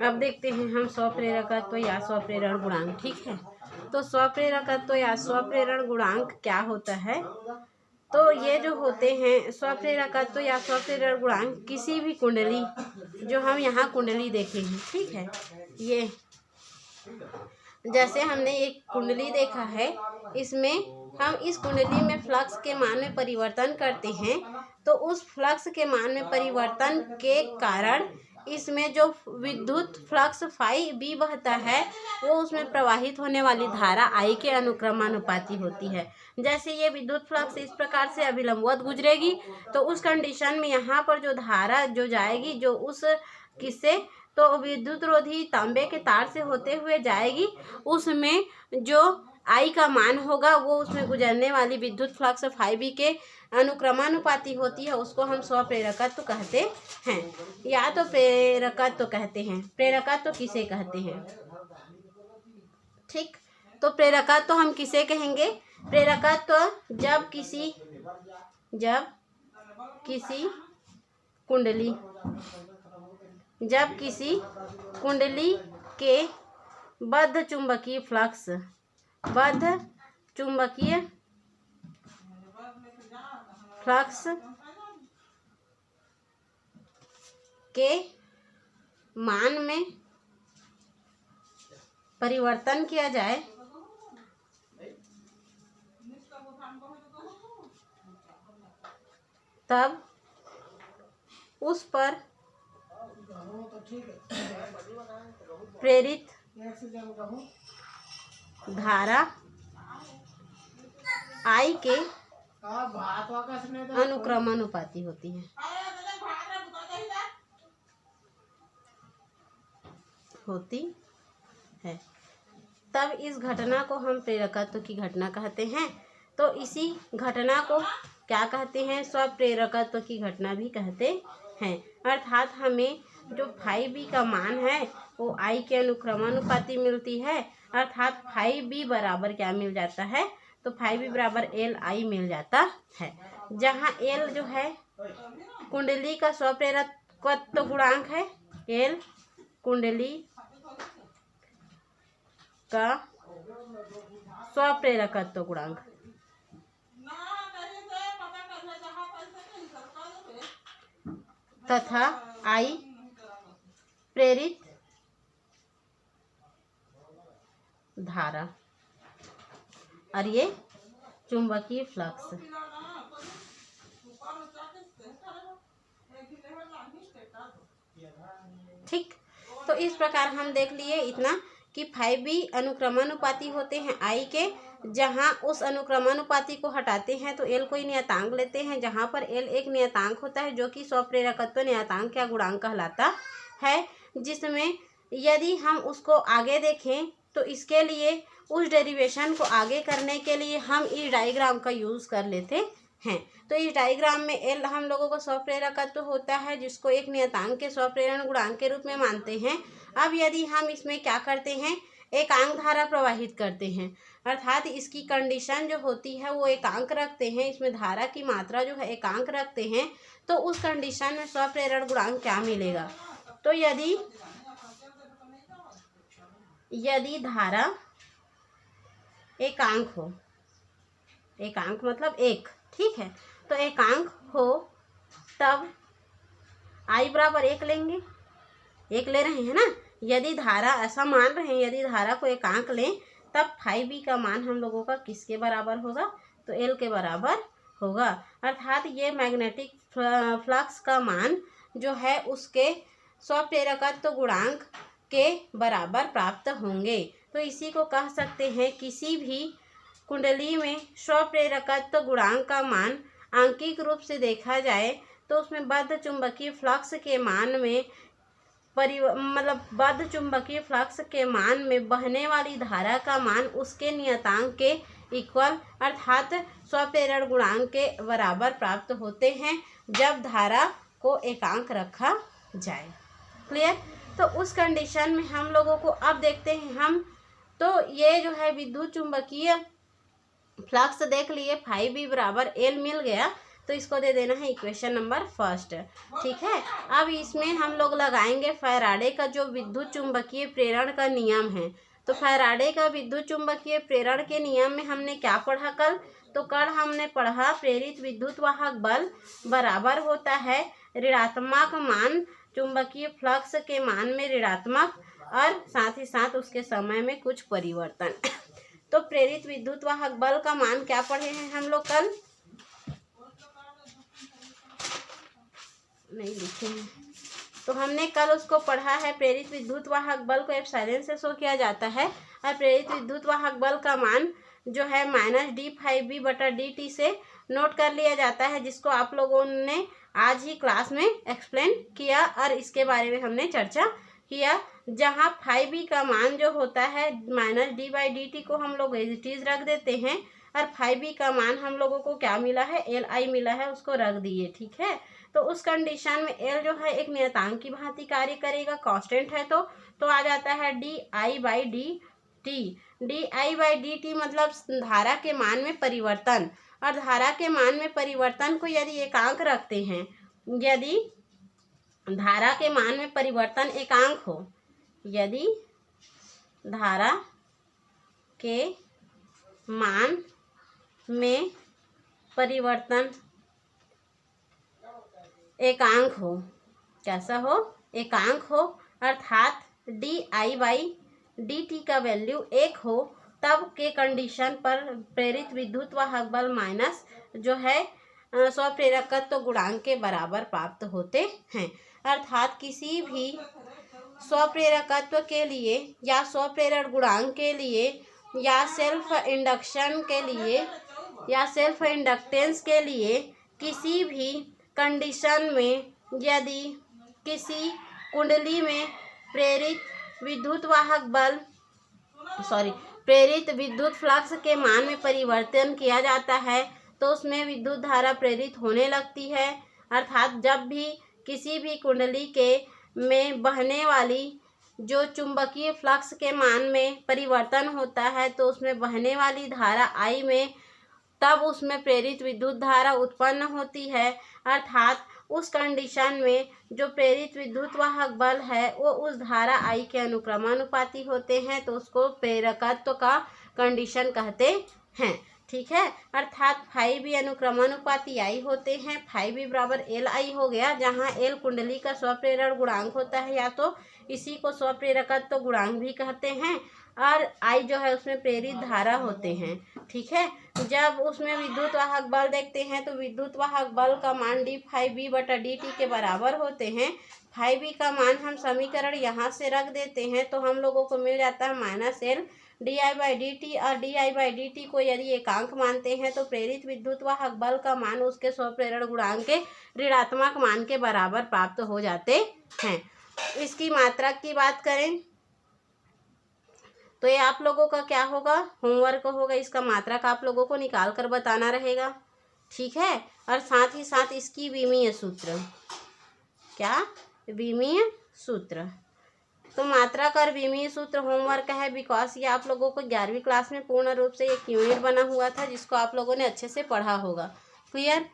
अब देखते हैं हम स्वप्रेरकत्व या स्वप्रेरण गुणांक। ठीक है, तो स्वप्रेरकत्व या स्वप्रेरण गुणांक क्या होता है? तो ये जो होते हैं स्वप्रेरकत्व या स्वप्रेरण गुणांक किसी भी कुंडली, जो हम यहाँ कुंडली देखे हैं, ठीक है, ये जैसे हमने एक कुंडली देखा है, इसमें हम इस कुंडली में फ्लक्स के मान में परिवर्तन करते हैं, तो उस फ्लक्स के मान में परिवर्तन के कारण इसमें जो विद्युत फ्लक्स फाई बी बहता है वो उसमें प्रवाहित होने वाली धारा आई के अनुक्रमानुपाती होती है। जैसे ये विद्युत फ्लक्स इस प्रकार से अभिलंबवत गुजरेगी, तो उस कंडीशन में यहाँ पर जो धारा जो जाएगी, जो उस किससे, तो विद्युत रोधी तांबे के तार से होते हुए जाएगी, उसमें जो आई का मान होगा वो उसमें गुजरने वाली विद्युत फ्लक्स फाई बी के अनुक्रमानुपाती होती है, उसको हम स्वप्रेरकत्व कहते हैं या तो प्रेरकत्व कहते हैं। प्रेरकत्व किसे कहते हैं? ठीक, तो प्रेरकत्व हम किसे कहेंगे? प्रेरकत्व जब किसी कुंडली के बद्ध चुंबकीय फ्लक्स के मान में परिवर्तन किया जाए, तब उस पर प्रेरित धारा आई के अनुक्रमानुपाती होती है। तब इस घटना को हम प्रेरकत्व की घटना कहते हैं। तो इसी घटना को क्या कहते हैं? स्वप्रेरकत्व की घटना भी कहते हैं। अर्थात हमें जो फाई बी का मान है वो आई के अनुक्रमानुपाती मिलती है, अर्थात फाई बी बराबर क्या मिल जाता है? तो फाई बी बराबर एल आई मिल जाता है, जहाँ एल जो है कुंडली का स्वप्रेरकत्व गुणांक है, एल कुंडली का स्वप्रेरकत्व गुणांक, तथा आई प्रेरित धारा और ये चुंबकीय फ्लक्स। ठीक, तो इस प्रकार हम देख लिए इतना कि फाई बी अनुक्रमानुपाती होते हैं आई के, जहाँ उस अनुक्रमानुपाती को हटाते हैं तो एल कोई नियतांक लेते हैं, जहाँ पर एल एक नियतांक होता है जो कि स्वप्रेरकत्व नियतांक या गुणांक कहलाता है, जिसमें यदि हम उसको आगे देखें तो इसके लिए उस डेरिवेशन को आगे करने के लिए हम इस डायग्राम का यूज़ कर लेते हैं। तो इस डायग्राम में एल हम लोगों को स्वप्रेरकत्व होता है, जिसको एक नियतांक के स्वप्रेरण गुणांक के रूप में मानते हैं। अब यदि हम इसमें क्या करते हैं, एकांक धारा प्रवाहित करते हैं, अर्थात इसकी कंडीशन जो होती है वो एकांक रखते हैं, इसमें धारा की मात्रा जो है एकांक रखते हैं, तो उस कंडीशन में स्वप्रेरण गुणांक क्या मिलेगा? तो यदि धारा एकांक हो, एकांक मतलब एक, ठीक है, तो एकांक हो तब आई बराबर एक लेंगे, एक ले रहे हैं ना। यदि धारा ऐसा मान रहे हैं, यदि धारा को एकांक लें तब फाई बी का मान हम लोगों का किसके बराबर होगा? तो एल के बराबर होगा, अर्थात ये मैग्नेटिक फ्लक्स का मान जो है उसके स्वप्रेरकत्व गुणांक के बराबर प्राप्त होंगे। तो इसी को कह सकते हैं, किसी भी कुंडली में स्वप्रेरकत्व गुणांक का मान आंकिक रूप से देखा जाए तो उसमें बद्ध चुंबकीय फ्लक्स के मान में बद्ध चुंबकीय फ्लक्स के मान में बहने वाली धारा का मान उसके नियतांक के इक्वल अर्थात स्वप्रेरण गुणांक के बराबर प्राप्त होते हैं जब धारा को एकांक रखा जाए। क्लियर? तो उस कंडीशन में हम लोगों को अब देखते हैं हम, तो ये जो है विद्युत चुंबकीय फ्लक्स देख लिए, फाई बी बराबर एल मिल गया। तो इसको दे देना है इक्वेशन नंबर फर्स्ट। ठीक है, अब इसमें हम लोग लगाएंगे फैराडे का जो विद्युत चुंबकीय प्रेरण का नियम है। तो फैराडे का विद्युत चुंबकीय प्रेरण के नियम में हमने क्या पढ़ा कल? तो कल हमने पढ़ा प्रेरित विद्युत वाहक बल बराबर होता है ऋणात्मक मान चुंबकीय फ्लक्स के मान में ऋणात्मक और साथ ही साथ उसके समय में कुछ परिवर्तन। तो प्रेरित विद्युत वाहक बल का मान क्या पढ़े हैं हम लोग कल? नहीं लिखे हैं, तो हमने कल उसको पढ़ा है। प्रेरित विद्युत वाहक बल को एप्सिलॉन से शो किया जाता है और प्रेरित विद्युत वाहक बल का मान जो है -d∅b/dt से नोट कर लिया जाता है, जिसको आप लोगों ने आज ही क्लास में एक्सप्लेन किया और इसके बारे में हमने चर्चा किया। जहाँ φb का मान जो होता है -d/dt को हम लोग एज इट इज रख देते हैं और φb का मान हम लोगों को क्या मिला है? Li मिला है, उसको रख दिए। ठीक है, तो उस कंडीशन में L जो है एक नियतांक की भांति कार्य करेगा, कांस्टेंट है तो आ जाता है di/dt। di/dt मतलब धारा के मान में परिवर्तन, और धारा के मान में परिवर्तन को यदि एकांक रखते हैं, यदि धारा के मान में परिवर्तन एकांक हो, यदि धारा के मान में परिवर्तन एकांक हो, कैसा हो? एकांक हो, अर्थात di/dt का वैल्यू 1 हो, तब के कंडीशन पर प्रेरित विद्युत वाहक बल माइनस जो है स्वप्रेरकत्व गुणांक के बराबर प्राप्त होते हैं। अर्थात किसी भी स्वप्रेरकत्व के लिए या स्वप्रेरण गुणांक के लिए या सेल्फ इंडक्शन के लिए या सेल्फ इंडक्टेंस के लिए किसी भी कंडीशन में यदि किसी कुंडली में प्रेरित विद्युत फ्लक्स के मान में परिवर्तन किया जाता है तो उसमें विद्युत धारा प्रेरित होने लगती है। अर्थात जब भी किसी भी कुंडली के में बहने वाली जो चुंबकीय फ्लक्स के मान में परिवर्तन होता है तो उसमें बहने वाली धारा I में तब उसमें प्रेरित विद्युत धारा उत्पन्न होती है। अर्थात उस कंडीशन में जो प्रेरित विद्युत वाहक बल है वो उस धारा I के अनुक्रमानुपाती होते हैं, तो उसको प्रेरकत्व का कंडीशन कहते हैं। ठीक है, अर्थात φb अनुक्रमानुपाती I होते हैं। φb बराबर Li हो गया, जहाँ L कुंडली का स्वप्रेरण गुणांक होता है, या तो इसी को स्वप्रेरकत्व गुणांक भी कहते हैं, और I जो है उसमें प्रेरित धारा होते हैं। ठीक है, जब उसमें विद्युत वाहक बल देखते हैं तो विद्युत वाहक बल का मान d∅b/dt के बराबर होते हैं। φb का मान हम समीकरण यहाँ से रख देते हैं तो हम लोगों को मिल जाता है -L di/dt, और di/dt को यदि एकांक मानते हैं तो प्रेरित विद्युत वाहक बल का मान उसके स्वप्रेरण गुणांक के ऋणात्मक मान के बराबर प्राप्त हो जाते हैं। इसकी मात्रा की बात करें तो ये आप लोगों का क्या होगा? होमवर्क होगा। इसका मात्रा का आप लोगों को निकाल कर बताना रहेगा। ठीक है, और साथ ही साथ इसकी विमीय सूत्र, क्या विमीय सूत्र, तो मात्रा का विमीय सूत्र होमवर्क है, बिकॉज ये आप लोगों को 11वीं क्लास में पूर्ण रूप से एक यूनिट बना हुआ था जिसको आप लोगों ने अच्छे से पढ़ा होगा। क्लियर?